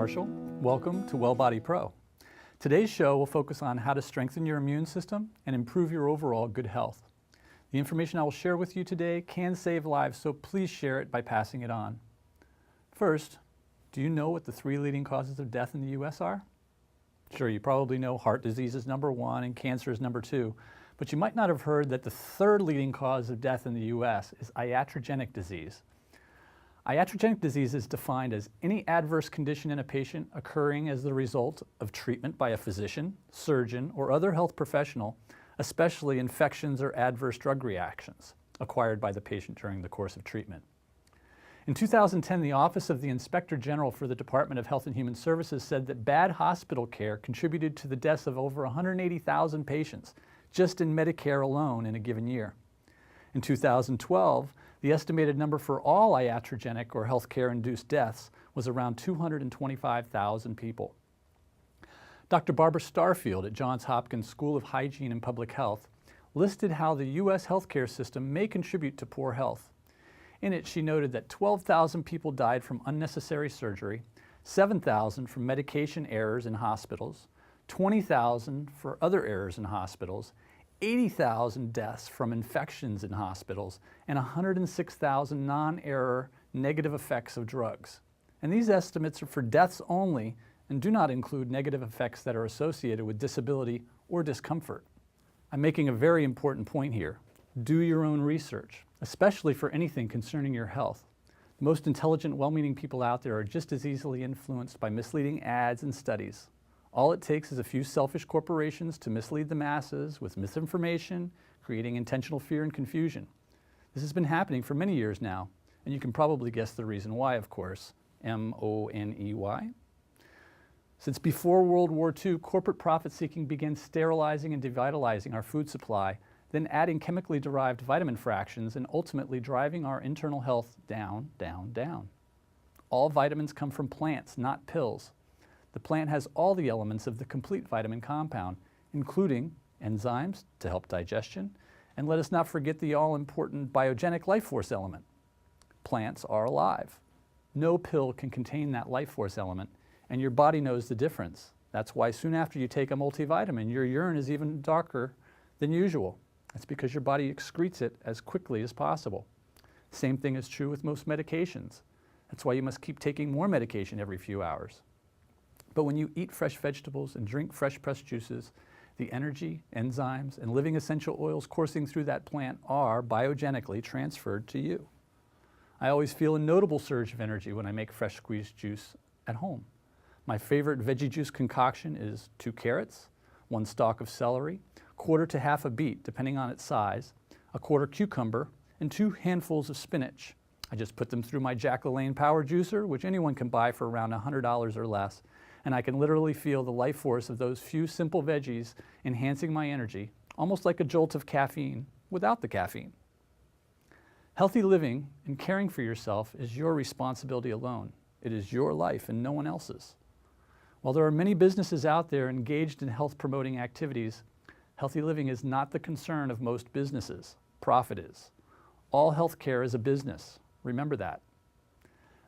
Marshall. Welcome to WellBody Pro. Today's show will focus on how to strengthen your immune system and improve your overall good health. The information I will share with you today can save lives, so please share it by passing it on. First, do you know what the 3 leading causes of death in the U.S. are? Sure, you probably know heart disease is number 1 and cancer is number 2, but you might not have heard that the 3rd leading cause of death in the U.S. is iatrogenic disease. Iatrogenic disease is defined as any adverse condition in a patient occurring as the result of treatment by a physician, surgeon, or other health professional, especially infections or adverse drug reactions acquired by the patient during the course of treatment. In 2010, the Office of the Inspector General for the Department of Health and Human Services said that bad hospital care contributed to the deaths of over 180,000 patients just in Medicare alone in a given year. In 2012, the estimated number for all iatrogenic or healthcare-induced deaths was around 225,000 people. Dr. Barbara Starfield at Johns Hopkins School of Hygiene and Public Health listed how the U.S. healthcare system may contribute to poor health. In it, she noted that 12,000 people died from unnecessary surgery, 7,000 from medication errors in hospitals, 20,000 for other errors in hospitals, 80,000 deaths from infections in hospitals, and 106,000 non-error negative effects of drugs. And these estimates are for deaths only and do not include negative effects that are associated with disability or discomfort. I'm making a very important point here. Do your own research, especially for anything concerning your health. The most intelligent, well-meaning people out there are just as easily influenced by misleading ads and studies. All it takes is a few selfish corporations to mislead the masses with misinformation, creating intentional fear and confusion. This has been happening for many years now, and you can probably guess the reason why, of course. M-O-N-E-Y. Since before World War II, corporate profit-seeking began sterilizing and devitalizing our food supply, then adding chemically derived vitamin fractions and ultimately driving our internal health down, down, down. All vitamins come from plants, not pills. The plant has all the elements of the complete vitamin compound, including enzymes to help digestion, and let us not forget the all-important biogenic life force element. Plants are alive. No pill can contain that life force element, and your body knows the difference. That's why soon after you take a multivitamin, your urine is even darker than usual. That's because your body excretes it as quickly as possible. Same thing is true with most medications. That's why you must keep taking more medication every few hours. But when you eat fresh vegetables and drink fresh pressed juices, the energy, enzymes, and living essential oils coursing through that plant are biogenically transferred to you. I always feel a notable surge of energy when I make fresh squeezed juice at home. My favorite veggie juice concoction is 2 carrots, 1 stalk of celery, 1/4 to half a beet, depending on its size, 1/4 cucumber, and 2 handfuls of spinach. I just put them through my Jack LaLanne power juicer, which anyone can buy for around $100 or less, and I can literally feel the life force of those few simple veggies enhancing my energy, almost like a jolt of caffeine without the caffeine. Healthy living and caring for yourself is your responsibility alone. It is your life and no one else's. While there are many businesses out there engaged in health-promoting activities, healthy living is not the concern of most businesses. Profit is. All healthcare is a business. Remember that.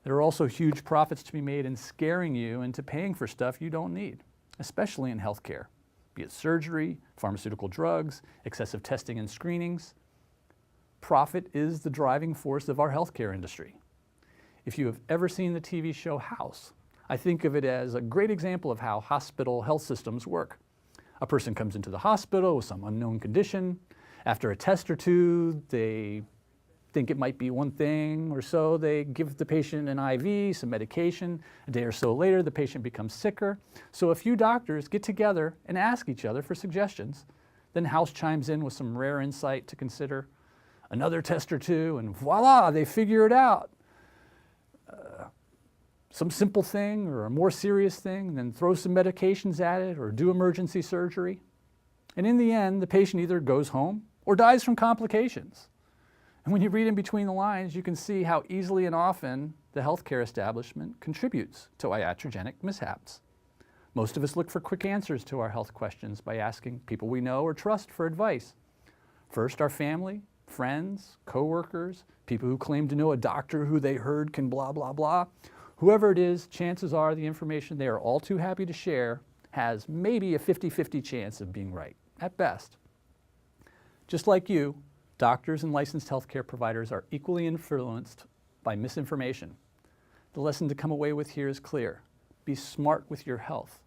There are also huge profits to be made in scaring you into paying for stuff you don't need, especially in healthcare, be it surgery, pharmaceutical drugs, excessive testing and screenings. Profit is the driving force of our healthcare industry. If you have ever seen the TV show House, I think of it as a great example of how hospital health systems work. A person comes into the hospital with some unknown condition. After a test or two, they think it might be one thing or so. They give the patient an IV, some medication. A day or so later, the patient becomes sicker. So a few doctors get together and ask each other for suggestions. Then House chimes in with some rare insight to consider. Another test or two, and voila, they figure it out. Some simple thing or a more serious thing, then throw some medications at it or do emergency surgery. And in the end, the patient either goes home or dies from complications. And when you read in between the lines, you can see how easily and often the healthcare establishment contributes to iatrogenic mishaps. Most of us look for quick answers to our health questions by asking people we know or trust for advice. First, our family, friends, coworkers, people who claim to know a doctor who they heard can blah, blah, blah, Whoever it is, chances are the information they are all too happy to share has maybe a 50-50 chance of being right, at best. Just like you, doctors and licensed healthcare providers are equally influenced by misinformation. The lesson to come away with here is clear. Be smart with your health.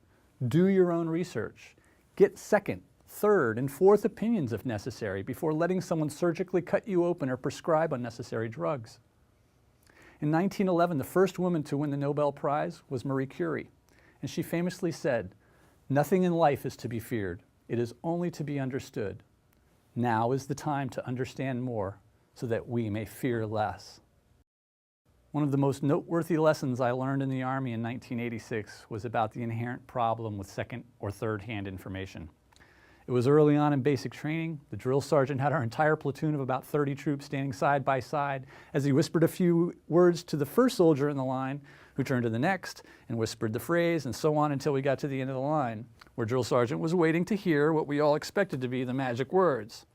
Do your own research. Get second, third, and fourth opinions if necessary before letting someone surgically cut you open or prescribe unnecessary drugs. In 1911, the first woman to win the Nobel Prize was Marie Curie, and she famously said, "Nothing in life is to be feared. It is only to be understood. Now is the time to understand more so that we may fear less." One of the most noteworthy lessons I learned in the Army in 1986 was about the inherent problem with second or third-hand information. It was early on in basic training. The drill sergeant had our entire platoon of about 30 troops standing side by side as he whispered a few words to the first soldier in the line, who turned to the next and whispered the phrase, and so on until we got to the end of the line, where drill sergeant was waiting to hear what we all expected to be the magic words.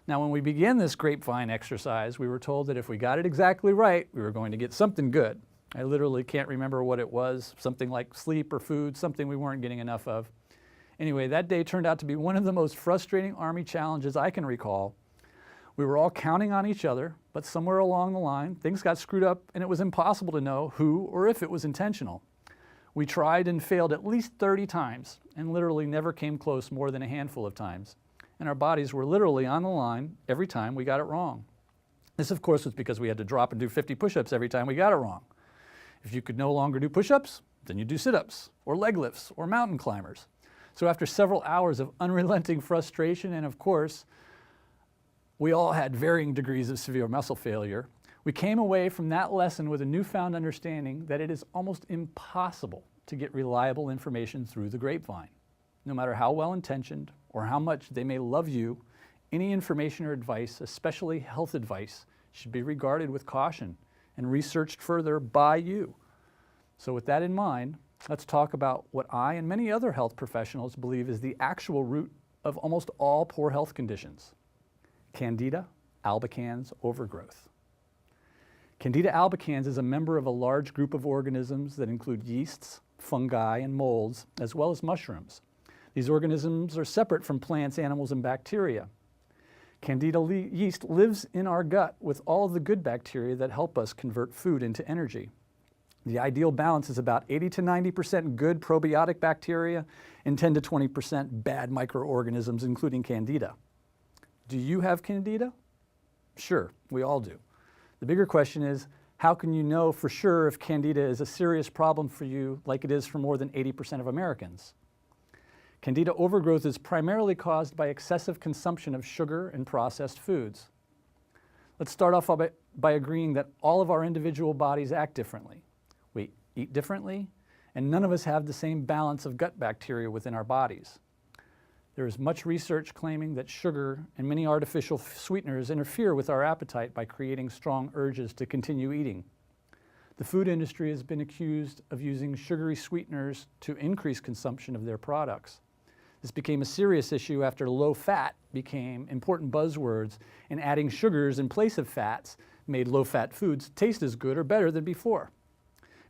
Now, when we began this grapevine exercise, we were told that if we got it exactly right, we were going to get something good. I literally can't remember what it was, something like sleep or food, something we weren't getting enough of. Anyway, that day turned out to be one of the most frustrating Army challenges I can recall. We were all counting on each other, but somewhere along the line, things got screwed up and it was impossible to know who or if it was intentional. We tried and failed at least 30 times and literally never came close more than a handful of times. And our bodies were literally on the line every time we got it wrong. This, of course, was because we had to drop and do 50 push-ups every time we got it wrong. If you could no longer do push-ups, then you do sit-ups or leg lifts or mountain climbers. So after several hours of unrelenting frustration, and of course, we all had varying degrees of severe muscle failure, we came away from that lesson with a newfound understanding that it is almost impossible to get reliable information through the grapevine. No matter how well-intentioned or how much they may love you, any information or advice, especially health advice, should be regarded with caution and researched further by you. So with that in mind, let's talk about what I and many other health professionals believe is the actual root of almost all poor health conditions: Candida albicans overgrowth. Candida albicans is a member of a large group of organisms that include yeasts, fungi, and molds, as well as mushrooms. These organisms are separate from plants, animals, and bacteria. Candida yeast lives in our gut with all of the good bacteria that help us convert food into energy. The ideal balance is about 80 to 90% good probiotic bacteria and 10 to 20% bad microorganisms, including Candida. Do you have Candida? Sure, we all do. The bigger question is, how can you know for sure if Candida is a serious problem for you like it is for more than 80% of Americans? Candida overgrowth is primarily caused by excessive consumption of sugar and processed foods. Let's start off by agreeing that all of our individual bodies act differently. We eat differently, and none of us have the same balance of gut bacteria within our bodies. There is much research claiming that sugar and many artificial sweeteners interfere with our appetite by creating strong urges to continue eating. The food industry has been accused of using sugary sweeteners to increase consumption of their products. This became a serious issue after low fat became important buzzwords, and adding sugars in place of fats made low-fat foods taste as good or better than before.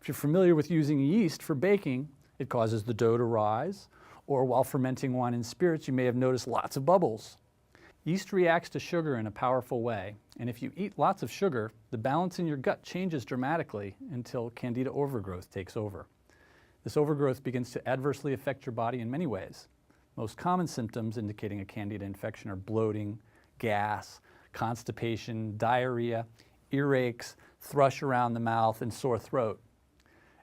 If you're familiar with using yeast for baking, it causes the dough to rise, or while fermenting wine and spirits, you may have noticed lots of bubbles. Yeast reacts to sugar in a powerful way, and if you eat lots of sugar, the balance in your gut changes dramatically until Candida overgrowth takes over. This overgrowth begins to adversely affect your body in many ways. Most common symptoms indicating a Candida infection are bloating, gas, constipation, diarrhea, earaches, thrush around the mouth, and sore throat.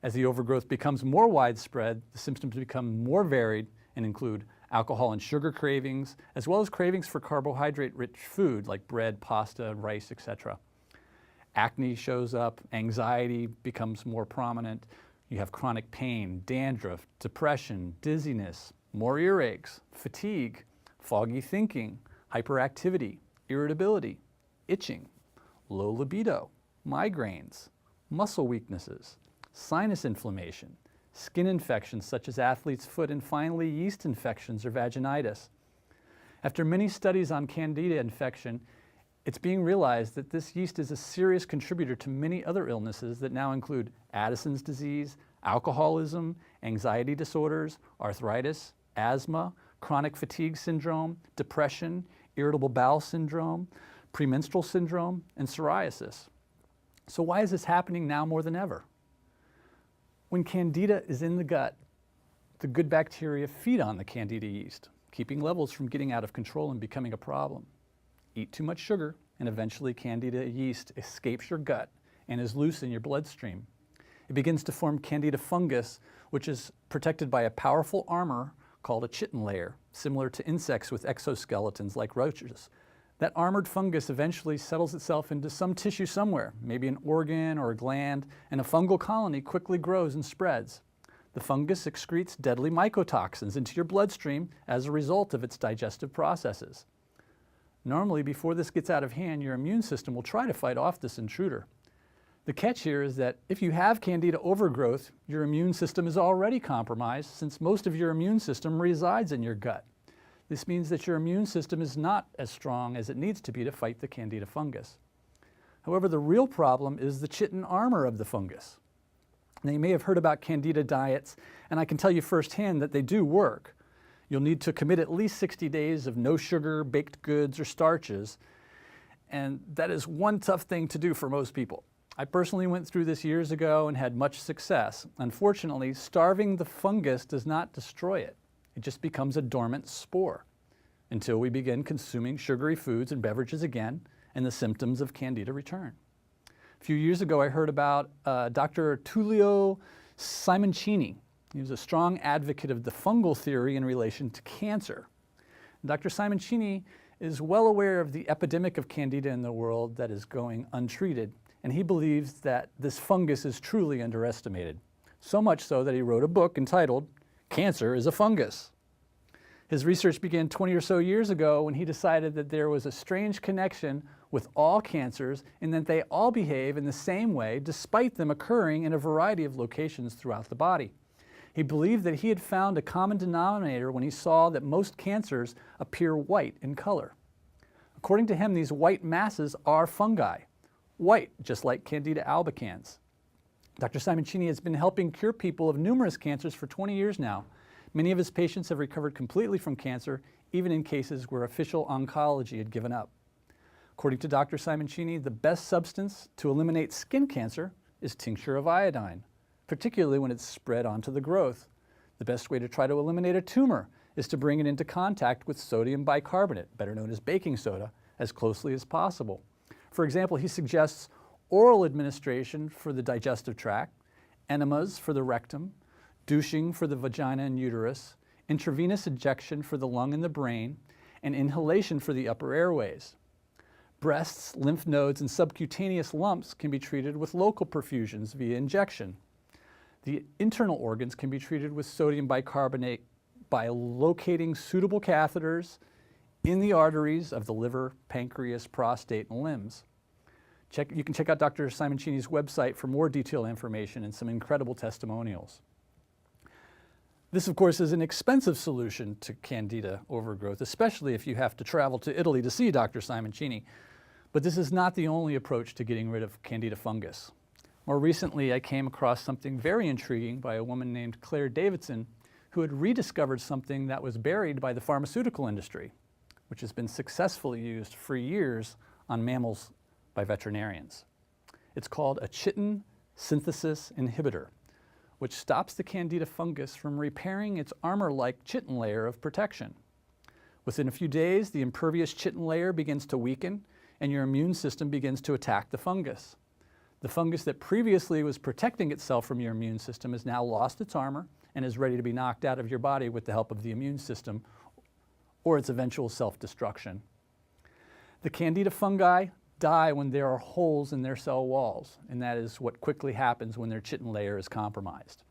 As the overgrowth becomes more widespread, the symptoms become more varied and include alcohol and sugar cravings, as well as cravings for carbohydrate-rich food like bread, pasta, rice, etc. Acne shows up, anxiety becomes more prominent, you have chronic pain, dandruff, depression, dizziness, more earaches, fatigue, foggy thinking, hyperactivity, irritability, itching, low libido, migraines, muscle weaknesses, sinus inflammation, skin infections such as athlete's foot, and finally yeast infections or vaginitis. After many studies on Candida infection, It's being realized that this yeast is a serious contributor to many other illnesses that now include Addison's disease, alcoholism, anxiety disorders, arthritis, asthma, chronic fatigue syndrome, depression, irritable bowel syndrome, premenstrual syndrome, and psoriasis. So why is this happening now more than ever? When Candida is in the gut, the good bacteria feed on the Candida yeast, keeping levels from getting out of control and becoming a problem. Eat too much sugar, and eventually Candida yeast escapes your gut and is loose in your bloodstream. It begins to form Candida fungus, which is protected by a powerful armor called a chitin layer, similar to insects with exoskeletons like roaches. That armored fungus eventually settles itself into some tissue somewhere, maybe an organ or a gland, and a fungal colony quickly grows and spreads. The fungus excretes deadly mycotoxins into your bloodstream as a result of its digestive processes. Normally, before this gets out of hand, your immune system will try to fight off this intruder. The catch here is that if you have Candida overgrowth, your immune system is already compromised since most of your immune system resides in your gut. This means that your immune system is not as strong as it needs to be to fight the Candida fungus. However, the real problem is the chitin armor of the fungus. Now, you may have heard about Candida diets, and I can tell you firsthand that they do work. You'll need to commit at least 60 days of no sugar, baked goods, or starches, and that is one tough thing to do for most people. I personally went through this years ago and had much success. Unfortunately, starving the fungus does not destroy it. It just becomes a dormant spore until we begin consuming sugary foods and beverages again, and the symptoms of Candida return. A few years ago, I heard about Dr. Tullio Simoncini. He was a strong advocate of the fungal theory in relation to cancer. Dr. Simoncini is well aware of the epidemic of Candida in the world that is going untreated, and he believes that this fungus is truly underestimated. So much so that he wrote a book entitled, "Cancer is a Fungus." His research began 20 or so years ago when he decided that there was a strange connection with all cancers and that they all behave in the same way despite them occurring in a variety of locations throughout the body. He believed that he had found a common denominator when he saw that most cancers appear white in color. According to him, these white masses are fungi, white, just like Candida albicans. Dr. Simoncini has been helping cure people of numerous cancers for 20 years now. Many of his patients have recovered completely from cancer, even in cases where official oncology had given up. According to Dr. Simoncini, the best substance to eliminate skin cancer is tincture of iodine, particularly when it's spread onto the growth. The best way to try to eliminate a tumor is to bring it into contact with sodium bicarbonate, better known as baking soda, as closely as possible. For example, he suggests oral administration for the digestive tract, enemas for the rectum, douching for the vagina and uterus, intravenous injection for the lung and the brain, and inhalation for the upper airways. Breasts, lymph nodes, and subcutaneous lumps can be treated with local perfusions via injection. The internal organs can be treated with sodium bicarbonate by locating suitable catheters in the arteries of the liver, pancreas, prostate, and limbs. You can check out Dr. Simoncini's website for more detailed information and some incredible testimonials. This, of course, is an expensive solution to Candida overgrowth, especially if you have to travel to Italy to see Dr. Simoncini. But this is not the only approach to getting rid of Candida fungus. More recently, I came across something very intriguing by a woman named Claire Davidson, who had rediscovered something that was buried by the pharmaceutical industry, which has been successfully used for years on mammals by veterinarians. It's called a chitin synthesis inhibitor, which stops the Candida fungus from repairing its armor-like chitin layer of protection. Within a few days, the impervious chitin layer begins to weaken, and your immune system begins to attack the fungus. The fungus that previously was protecting itself from your immune system has now lost its armor and is ready to be knocked out of your body with the help of the immune system or its eventual self-destruction. The Candida fungi die when there are holes in their cell walls, and that is what quickly happens when their chitin layer is compromised.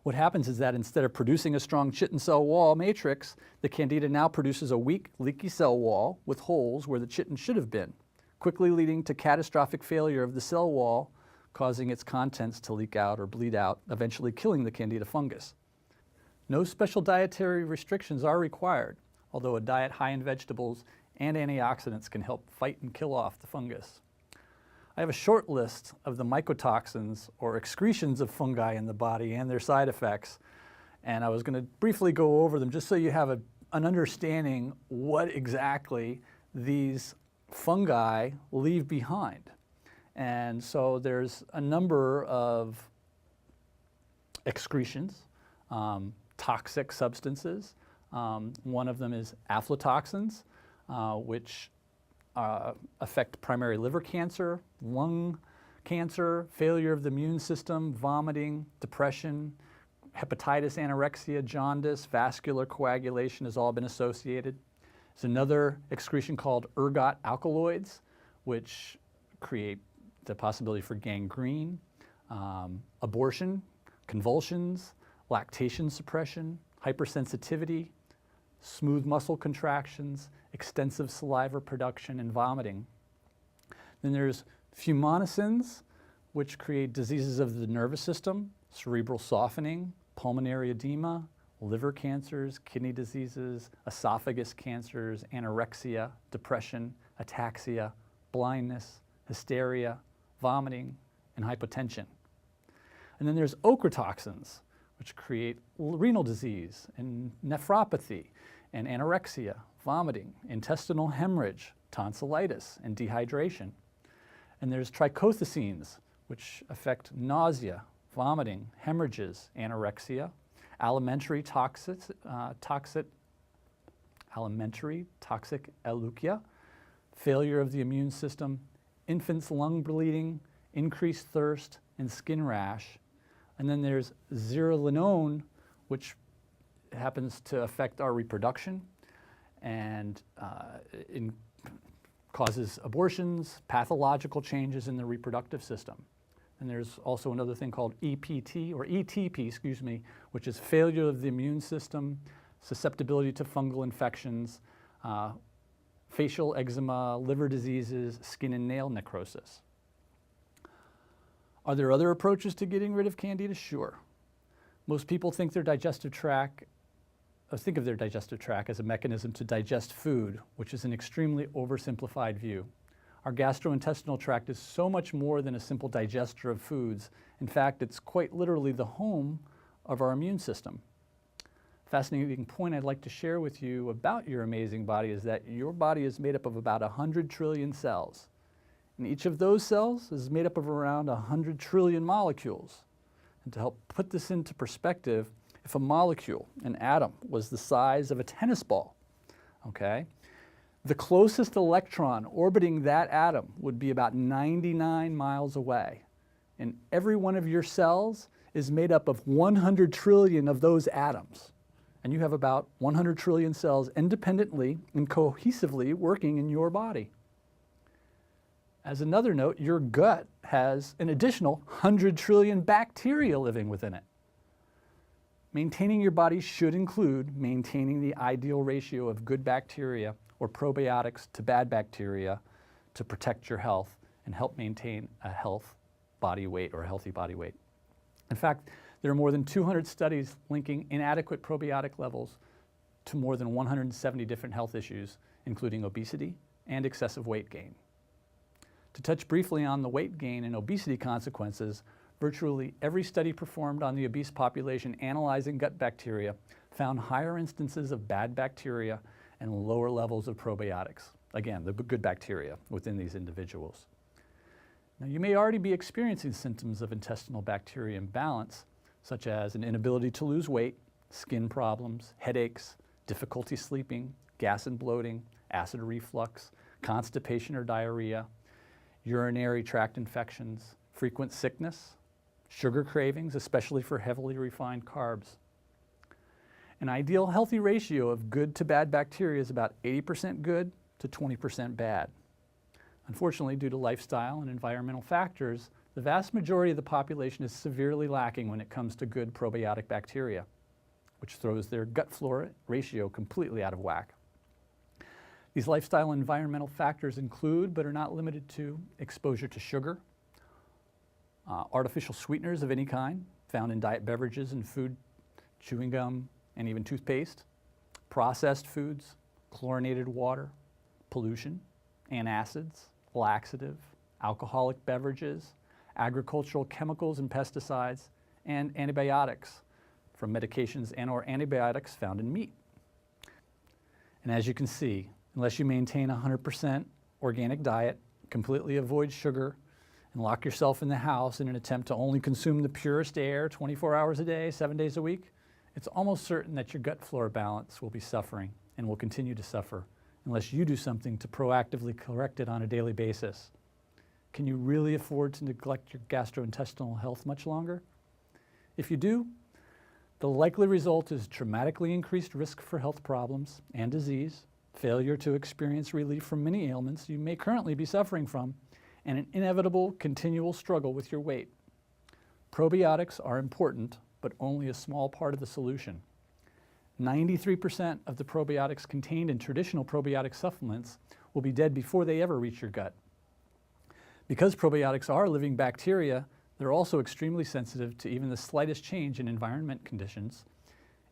What happens is that instead of producing a strong chitin cell wall matrix, the Candida now produces a weak, leaky cell wall with holes where the chitin should have been, quickly leading to catastrophic failure of the cell wall, causing its contents to leak out or bleed out, eventually killing the Candida fungus. No special dietary restrictions are required, although a diet high in vegetables and antioxidants can help fight and kill off the fungus. I have a short list of the mycotoxins or excretions of fungi in the body and their side effects, and I was going to briefly go over them just so you have an understanding what exactly these fungi leave behind. And so there's a number of excretions, toxic substances. One of them is aflatoxins, which affect primary liver cancer, lung cancer, failure of the immune system, vomiting, depression, hepatitis, anorexia, jaundice, vascular coagulation has all been associated. There's another excretion called ergot alkaloids, which create the possibility for gangrene, abortion, convulsions, lactation suppression, hypersensitivity, smooth muscle contractions, extensive saliva production, and vomiting. Then there's fumonisins, which create diseases of the nervous system, cerebral softening, pulmonary edema, liver cancers, kidney diseases, esophagus cancers, anorexia, depression, ataxia, blindness, hysteria, vomiting, and hypotension. And then there's ochratoxins, which create renal disease and nephropathy and anorexia, vomiting, intestinal hemorrhage, tonsillitis, and dehydration. And there's trichothecenes, which affect nausea, vomiting, hemorrhages, anorexia, alimentary toxic aleukia, failure of the immune system, infants' lung bleeding, increased thirst, and skin rash. And then there's zearalenone, which happens to affect our reproduction and causes abortions, pathological changes in the reproductive system. And there's also another thing called EPT, or ETP, excuse me, which is failure of the immune system, susceptibility to fungal infections, facial eczema, liver diseases, skin and nail necrosis. Are there other approaches to getting rid of Candida? Sure. Most people think of their digestive tract as a mechanism to digest food, which is an extremely oversimplified view. Our gastrointestinal tract is so much more than a simple digester of foods. In fact, it's quite literally the home of our immune system. Fascinating point I'd like to share with you about your amazing body is that your body is made up of about 100 trillion cells. And each of those cells is made up of around 100 trillion molecules. And to help put this into perspective, if a molecule, an atom, was the size of a tennis ball, okay, the closest electron orbiting that atom would be about 99 miles away. And every one of your cells is made up of 100 trillion of those atoms. And you have about 100 trillion cells independently and cohesively working in your body. As another note, your gut has an additional 100 trillion bacteria living within it. Maintaining your body should include maintaining the ideal ratio of good bacteria or probiotics to bad bacteria to protect your health and help maintain a healthy body weight. In fact, there are more than 200 studies linking inadequate probiotic levels to more than 170 different health issues, including obesity and excessive weight gain. To touch briefly on the weight gain and obesity consequences, virtually every study performed on the obese population analyzing gut bacteria found higher instances of bad bacteria and lower levels of probiotics. Again, the good bacteria within these individuals. Now, you may already be experiencing symptoms of intestinal bacteria imbalance, such as an inability to lose weight, skin problems, headaches, difficulty sleeping, gas and bloating, acid reflux, constipation or diarrhea, urinary tract infections, frequent sickness, sugar cravings, especially for heavily refined carbs. An ideal healthy ratio of good to bad bacteria is about 80% good to 20% bad. Unfortunately, due to lifestyle and environmental factors, the vast majority of the population is severely lacking when it comes to good probiotic bacteria, which throws their gut flora ratio completely out of whack. These lifestyle and environmental factors include, but are not limited to, exposure to sugar, artificial sweeteners of any kind found in diet beverages and food, chewing gum, and even toothpaste, processed foods, chlorinated water, pollution, antacids, laxative, alcoholic beverages, agricultural chemicals and pesticides, and antibiotics from medications and/or antibiotics found in meat. And as you can see, unless you maintain a 100% organic diet, completely avoid sugar, and lock yourself in the house in an attempt to only consume the purest air 24 hours a day, 7 days a week, it's almost certain that your gut flora balance will be suffering and will continue to suffer unless you do something to proactively correct it on a daily basis. Can you really afford to neglect your gastrointestinal health much longer? If you do, the likely result is dramatically increased risk for health problems and disease, failure to experience relief from many ailments you may currently be suffering from, and an inevitable continual struggle with your weight. Probiotics are important, but only a small part of the solution. 93% of the probiotics contained in traditional probiotic supplements will be dead before they ever reach your gut. Because probiotics are living bacteria, they're also extremely sensitive to even the slightest change in environment conditions.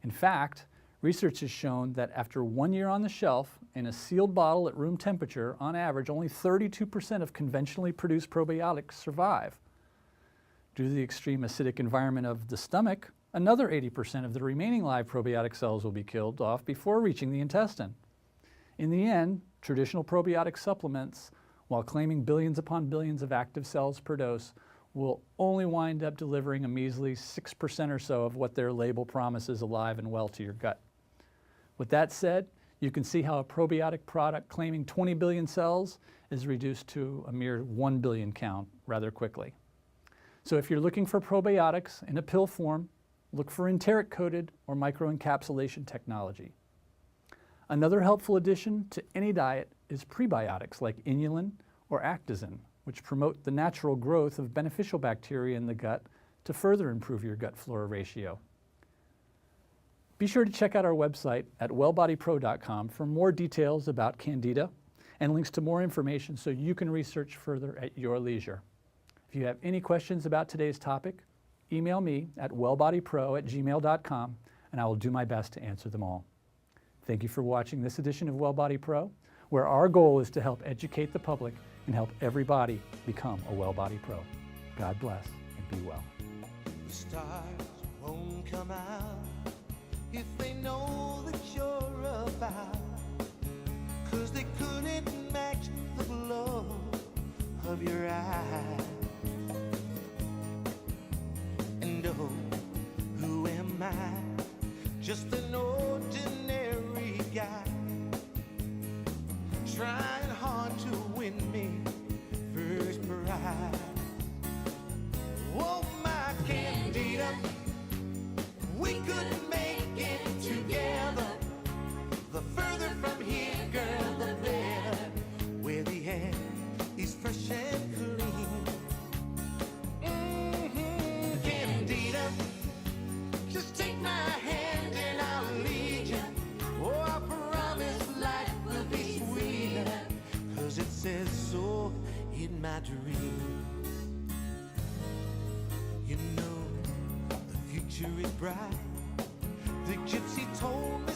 In fact, research has shown that after 1 year on the shelf in a sealed bottle at room temperature, on average, only 32% of conventionally produced probiotics survive. Due to the extreme acidic environment of the stomach, another 80% of the remaining live probiotic cells will be killed off before reaching the intestine. In the end, traditional probiotic supplements, while claiming billions upon billions of active cells per dose, will only wind up delivering a measly 6% or so of what their label promises alive and well to your gut. With that said, you can see how a probiotic product claiming 20 billion cells is reduced to a mere 1 billion count rather quickly. So if you're looking for probiotics in a pill form, look for enteric-coated or microencapsulation technology. Another helpful addition to any diet is prebiotics like inulin or actazin, which promote the natural growth of beneficial bacteria in the gut to further improve your gut flora ratio. Be sure to check out our website at wellbodypro.com for more details about Candida and links to more information so you can research further at your leisure. If you have any questions about today's topic, email me at wellbodypro@gmail.com and I will do my best to answer them all. Thank you for watching this edition of WellBody Pro, where our goal is to help educate the public and help everybody become a WellBody Pro. God bless and be well. The stars won't come out if they know that you're about, 'cause they couldn't match the glow of your eyes. And oh, who am I? Just an ordinary guy, trying hard to win me first prize. Oh, my Candida, we could make it together. The further from here, girl, the better, where the air is fresh and clean. Candida, just take my hand and I'll lead you. Oh, I promise life will be sweeter, 'cause it says so in my dreams. You know, the future is bright. The gypsy told me